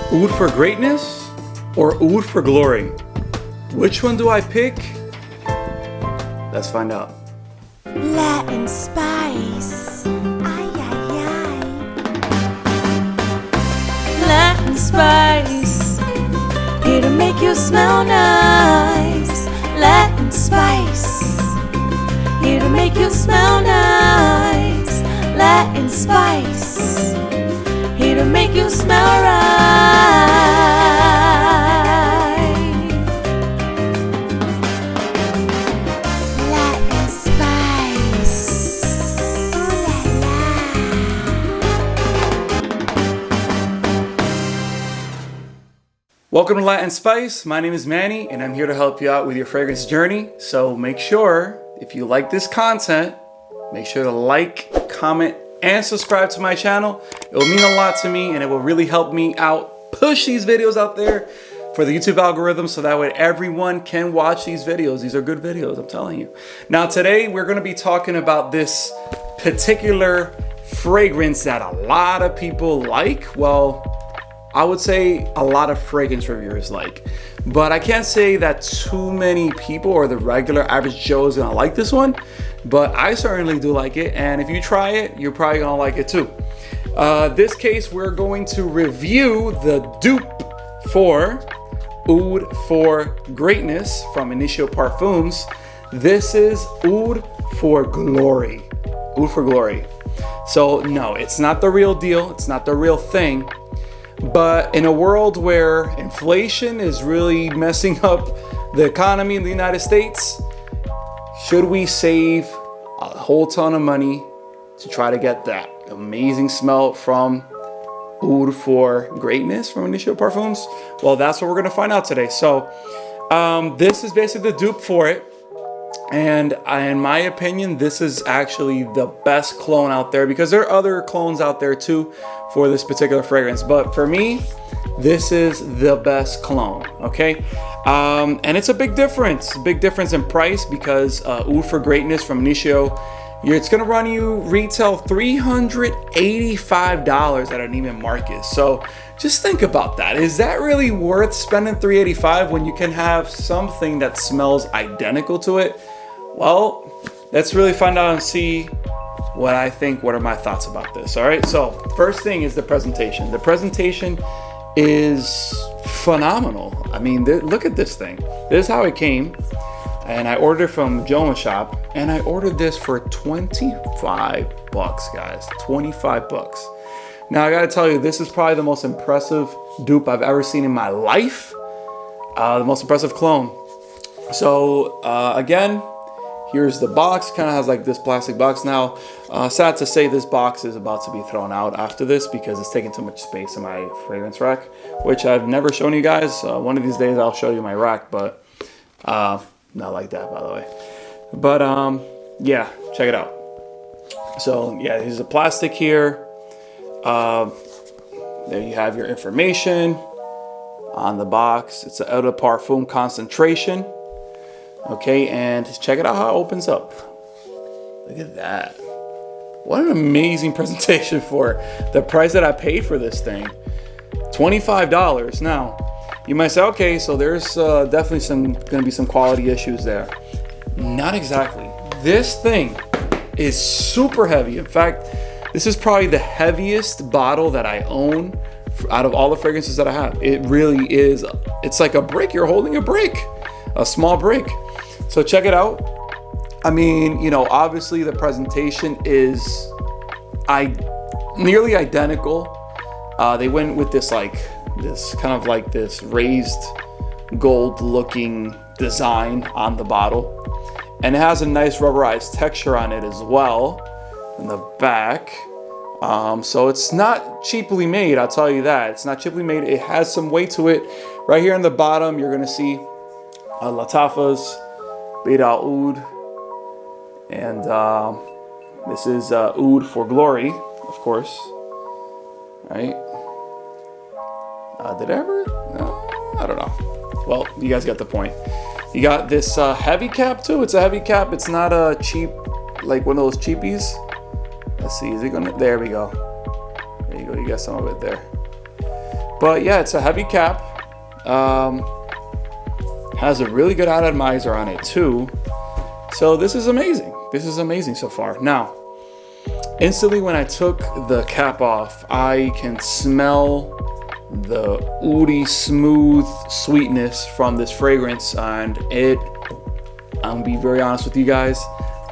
Oud for greatness or oud for glory? Which one do I pick? Let's find out. Latin spice. Ay, ay, ay. Latin spice. Here to make you smell nice. Latin spice. Here to make you smell nice. Latin spice. Here to make you smell right. Latin spice. Ooh la la. Welcome to Latin Spice. My name is Manny and I'm here to help you out with your fragrance journey. So make sure, if you like this content, make sure to like, comment, and subscribe to my channel. It will mean a lot to me and it will really help me out push these videos out there for the YouTube algorithm so that way everyone can watch these videos. These are good videos, I'm telling you. Now today we're going to be talking about this particular fragrance that a lot of people like. Well, I would say a lot of fragrance reviewers like, but I can't say that too many people or the regular average Joe is gonna like this one, but I certainly do like it. And if you try it, you're probably gonna like it too. This case, we're going to review the dupe for Oud for Greatness from Initio Parfums. This is Oud for Glory. Oud for Glory. So no, it's not the real deal. It's not the real thing. But in a world where inflation is really messing up the economy in the United States, should we save a whole ton of money to try to get that amazing smell from Oud for Greatness from Initio Parfums? Well, that's what we're going to find out today. So this is basically the dupe for it. And in my opinion, this is actually the best clone out there because there are other clones out there too for this particular fragrance. But for me, this is the best clone, okay? And it's a big difference in price because Oud for Greatness from Initio, it's gonna run you retail $385 at an Neiman Marcus. So just think about that. Is that really worth spending $385 when you can have something that smells identical to it? Well, let's really find out and see what I think. What are my thoughts about this? All right. So first thing is the presentation. The presentation is phenomenal. I mean, look at this thing. This is how it came. And I ordered it from Joma Shop and I ordered this for 25 bucks, guys, 25 bucks. Now I gotta tell you, this is probably the most impressive dupe I've ever seen in my life. The most impressive clone. So again, here's the box. Kind of has like this plastic box. Now, sad to say, this box is about to be thrown out after this because it's taking too much space in my fragrance rack, which I've never shown you guys. One of these days I'll show you my rack, but not like that, by the way. But yeah, check it out. So yeah, here's the plastic here. There you have your information on the box. It's an Eau de Parfum concentration. Okay, and check it out how it opens up. Look at that. What an amazing presentation for the price that I paid for this thing. $25. Now, you might say, okay, so there's definitely gonna be some quality issues there. Not exactly. This thing is super heavy. In fact, this is probably the heaviest bottle that I own out of all the fragrances that I have. It really is. It's like a brick. You're holding a brick, a small brick. So check it out. I mean, you know, obviously the presentation is nearly identical. They went with this kind of like this raised gold looking design on the bottle. And it has a nice rubberized texture on it as well in the back. So it's not cheaply made, I'll tell you that. It's not cheaply made. It has some weight to it. Right here in the bottom, you're gonna see Lattaf's Beat Al Oud. And this is Oud for Glory, of course. Right? Did I ever? No, I don't know. Well, you guys got the point. You got this heavy cap too. It's a heavy cap. It's not a cheap, like one of those cheapies. Let's see, is it gonna, there we go. There you go, you got some of it there. But yeah, it's a heavy cap. Has a really good atomizer on it too. So this is amazing. This is amazing so far. Now, instantly when I took the cap off, I can smell the woody, smooth sweetness from this fragrance, and I'm gonna be very honest with you guys,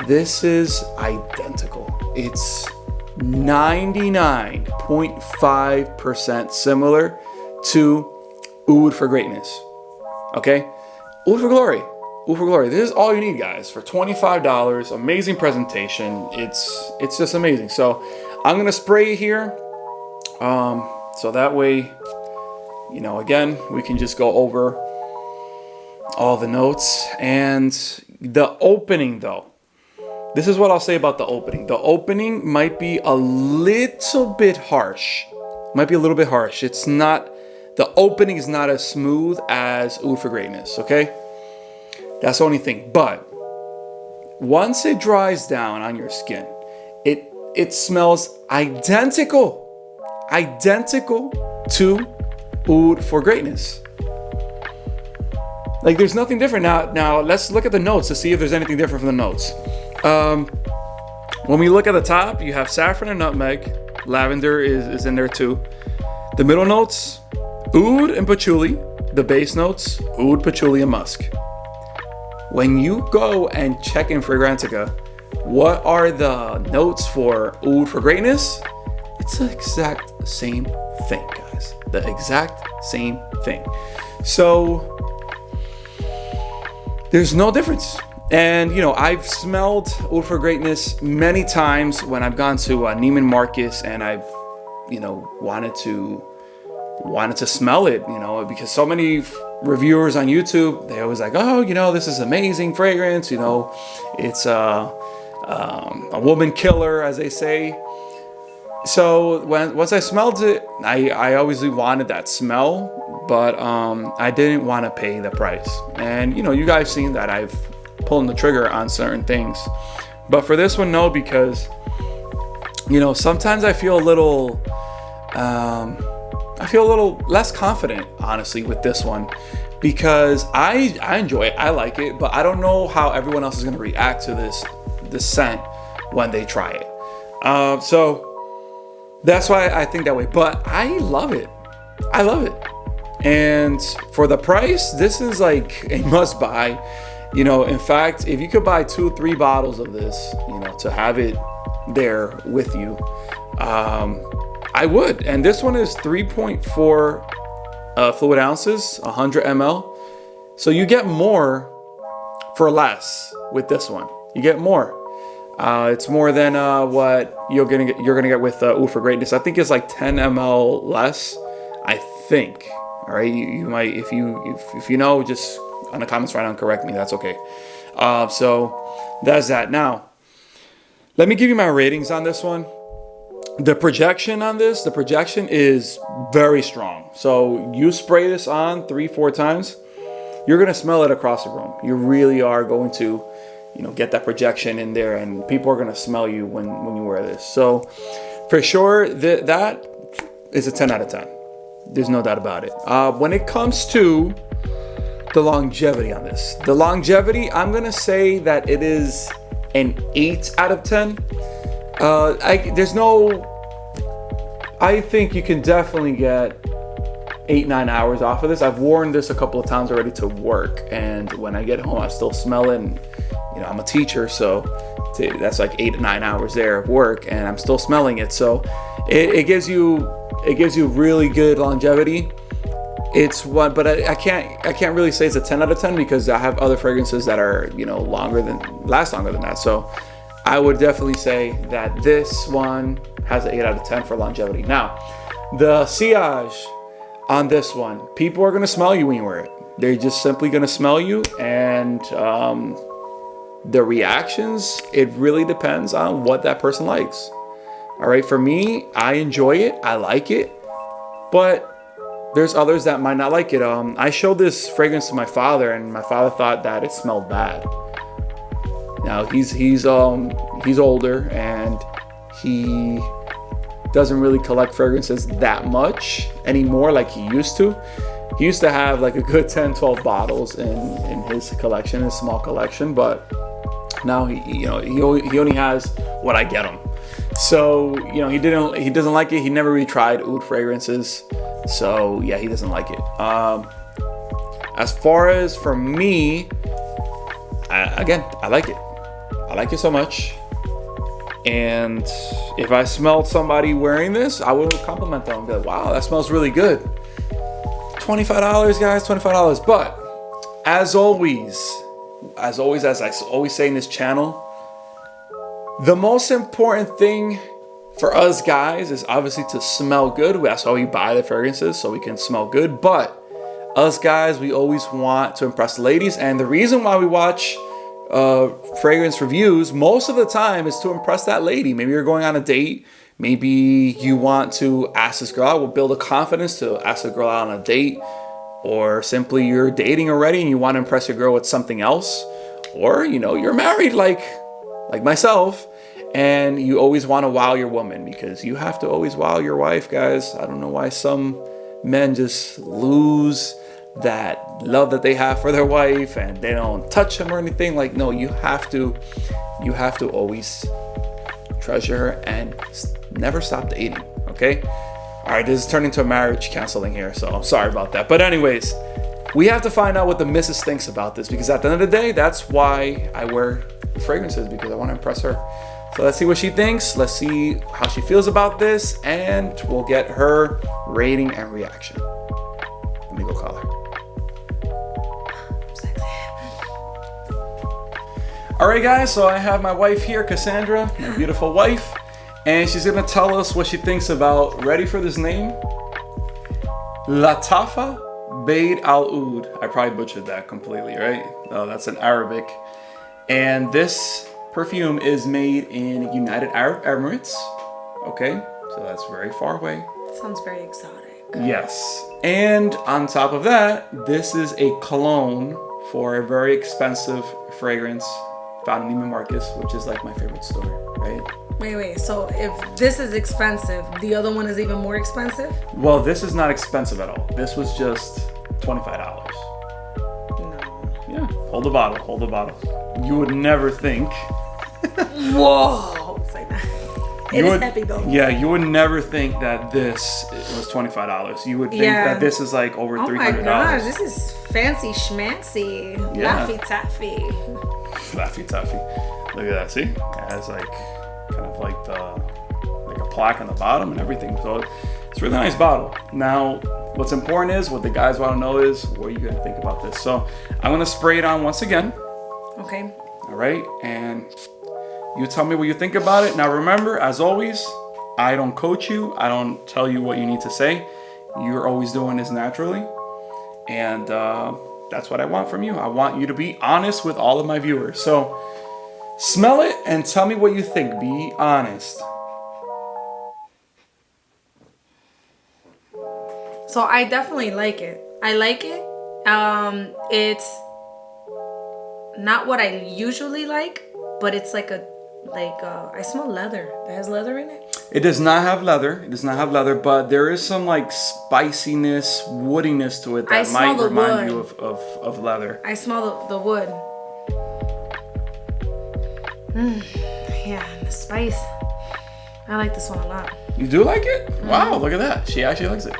this is identical. It's 99.5% similar to Oud for Greatness. Okay? Oud for Glory. Oud for Glory. This is all you need, guys, for $25. Amazing presentation. It's just amazing. So I'm gonna spray it here. So that way, you know, again, we can just go over all the notes. And the opening, though, this is what I'll say about the opening. The opening might be a little bit harsh. It's not, the opening is not as smooth as Oud for Greatness, okay? That's the only thing. But once it dries down on your skin, it smells identical to Oud for Greatness. Like, there's nothing different. Now let's look at the notes to see if there's anything different from the notes. When we look at the top, you have saffron and nutmeg. Lavender is in there too. The middle notes, oud and patchouli. The base notes, oud, patchouli, and musk. When you go and check in Fragrantica, what are the notes for Oud for Greatness? It's the exact same thing, guys. The exact same thing. So there's no difference. And, you know, I've smelled Oud for Greatness many times when I've gone to Neiman Marcus, and I've, you know, wanted to smell it, you know, because so many reviewers on YouTube, they always like, oh, you know, this is amazing fragrance, you know, it's a woman killer, as they say. So once I smelled it, I always wanted that smell, but I didn't want to pay the price. And, you know, you guys seen that I've pulled the trigger on certain things, but for this one, no, because, you know, sometimes I feel a little less confident, honestly, with this one, because I enjoy it, I like it, but I don't know how everyone else is going to react to this scent when they try it. So that's why I think that way. But I love it. And for the price, this is like a must buy. You know, in fact, if you could buy 2-3 bottles of this, you know, to have it there with you, I would. And this one is 3.4 fluid ounces, 100 ml. So you get more for less with this one. You get more. It's more than what you're gonna get with Oud for Greatness. I think it's like 10 ml less. I think. All right, you might, if you know, just on the comments right now, correct me. That's okay. So that's that. Now, let me give you my ratings on this one. The projection is very strong. So you spray this on 3-4 times, you're gonna smell it across the room. You really are going to, you know, get that projection in there, and people are gonna smell you when you wear this. So for sure, that is a 10 out of 10. There's no doubt about it. When it comes to the longevity on this, I'm gonna say that it is an 8 out of 10. I think you can definitely get 8-9 hours off of this. I've worn this a couple of times already to work, and when I get home, I still smell it. And, you know, I'm a teacher, so that's like 8-9 hours there of work, and I'm still smelling it. So it gives you really good longevity. It's one, but I can't really say it's a 10 out of 10 because I have other fragrances that are, you know, last longer than that. So I would definitely say that this one has an 8 out of 10 for longevity. Now, the sillage on this one, people are gonna smell you when you wear it. They're just simply gonna smell you, and the reactions, it really depends on what that person likes. All right, for me, I enjoy it, I like it, but there's others that might not like it. I showed this fragrance to my father, and my father thought that it smelled bad. Now he's older, and he doesn't really collect fragrances that much anymore like he used to. He used to have like a good 10, 12 bottles in his collection, his small collection, but now he only has what I get him. So, he doesn't like it. He never really tried oud fragrances. So yeah, he doesn't like it. As far as for me, I like it. I like it so much. And if I smelled somebody wearing this, I would compliment them and be like, wow, that smells really good. $25, guys, $25. But as always, as I always say in this channel, the most important thing for us guys is obviously to smell good. That's why we buy the fragrances, so we can smell good. But us guys, we always want to impress the ladies. And the reason why we watch fragrance reviews most of the time is to impress that lady. Maybe you're going on a date. Maybe you want to ask this girl out. We'll build a confidence to ask a girl out on a date. Or simply you're dating already and you want to impress your girl with something else. Or, you're married like myself, and you always want to wow your woman, because you have to always wow your wife, guys. I don't know why some men just lose that love that they have for their wife and they don't touch them or anything. Like, no, you have to always treasure her and never stop dating. Okay. All right, this is turning into a marriage counseling here, so I'm sorry about that. But anyways, we have to find out what the missus thinks about this, because at the end of the day, that's why I wear fragrances, because I want to impress her. So let's see what she thinks. Let's see how she feels about this, and we'll get her rating and reaction. Let me go call her. All right, guys, so I have my wife here, Cassandra, my beautiful wife, and she's gonna tell us what she thinks about, ready for this name? Latafa Beid Al Oud. I probably butchered that completely, right? No, that's in Arabic. And this perfume is made in United Arab Emirates. Okay, so that's very far away. Sounds very exotic. Yes. And on top of that, this is a cologne for a very expensive fragrance found in Neiman Marcus, which is like my favorite store, right? Wait. So if this is expensive, the other one is even more expensive? Well, this is not expensive at all. This was just $25. No. Yeah, hold the bottle. You would never think. Whoa. It's like that. It is heavy though. Yeah, you would never think that this was $25. You would think that this is like over $300. Oh my gosh, this is fancy schmancy. Yeah. Laffy Taffy. Laffy Taffy. Look at that, see? It has like kind of like a plaque on the bottom and everything. So it's a really nice bottle. Now, what's important is, what the guys want to know is, what are you going to think about this? So I'm going to spray it on once again. Okay. All right, and you tell me what you think about it. Now remember, as always, I don't coach you. I don't tell you what you need to say. You're always doing this naturally. And that's what I want from you. I want you to be honest with all of my viewers. So smell it and tell me what you think. Be honest. So I definitely like it. I like it. It's not what I usually like, but it's like I smell leather. It has leather in it. It does not have leather. But there is some like spiciness, woodiness to it that might remind you of leather. I smell the wood. Yeah, the spice. I like this one a lot. You do like it? Wow, look at that. She actually likes it.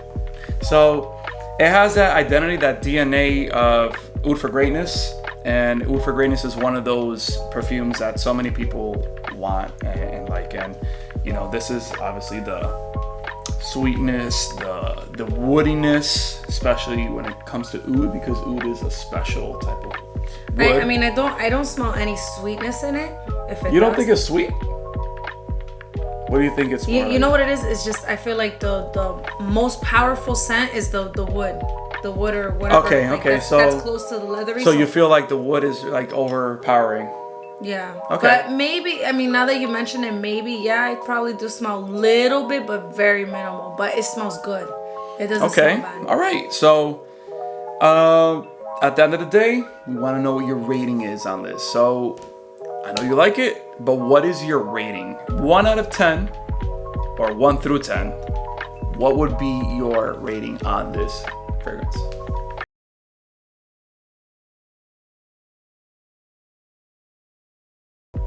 So it has that identity, that DNA of Oud for Greatness. And Oud for Greatness is one of those perfumes that so many people want and like. And, this is obviously the sweetness, the woodiness, especially when it comes to oud, because oud is a special type of wood. I mean, I don't smell any sweetness in it. You don't think it's sweet? What do you think it's? You know what it is? It's just, I feel like the most powerful scent is the wood. The wood or whatever. Okay. So that's close to the leathery. So you feel like the wood is like overpowering. Yeah. Okay. But maybe, now that you mention it, maybe, I probably do smell a little bit, but very minimal. But it smells good. It doesn't smell bad. All right. So at the end of the day, we want to know what your rating is on this. So I know you like it, but what is your rating? 1 out of 10. or 1 through 10, what would be your rating on this fragrance?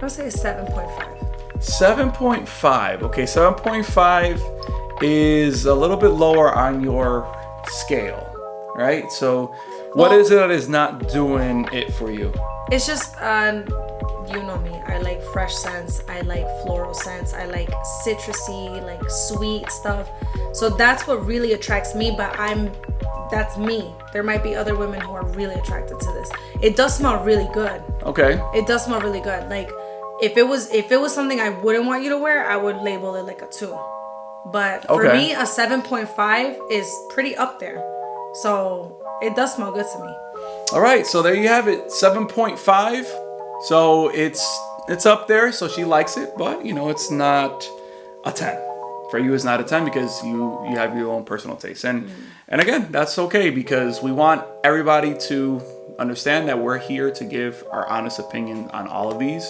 I'll say a 7.5. 7.5. Okay, 7.5 is a little bit lower on your scale, right? So what is it that is not doing it for you? It's just, you know me. I like fresh scents. I like floral scents. I like citrusy, like sweet stuff. So that's what really attracts me, but that's me. There might be other women who are really attracted to this. It does smell really good. Okay. It does smell really good. Like, if it was something I wouldn't want you to wear, I would label it like a 2. But for me, a 7.5 is pretty up there. So it does smell good to me. All right, so there you have it, 7.5. So it's up there. So she likes it, but it's not a 10. For you, it's not a 10 because you have your own personal taste, and again, that's okay because we want everybody to understand that we're here to give our honest opinion on all of these.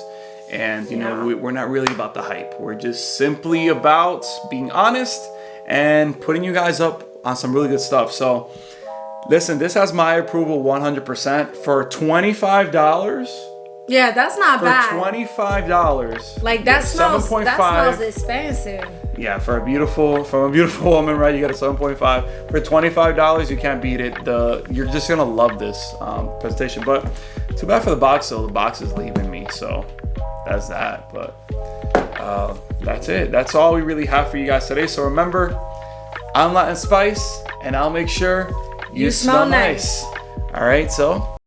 And, we're not really about the hype. We're just simply about being honest and putting you guys up on some really good stuff. So, listen, this has my approval 100% for $25. Yeah, that's not bad. For $25. Like, that smells expensive. Yeah, from a beautiful woman, right? You got a 7.5. For $25, you can't beat it. You're just going to love this presentation. But too bad for the box, though. The box is leaving me, so that's that. But that's it. That's all we really have for you guys today. So remember, I'm Latin Spice, and I'll make sure you smell nice. All right, so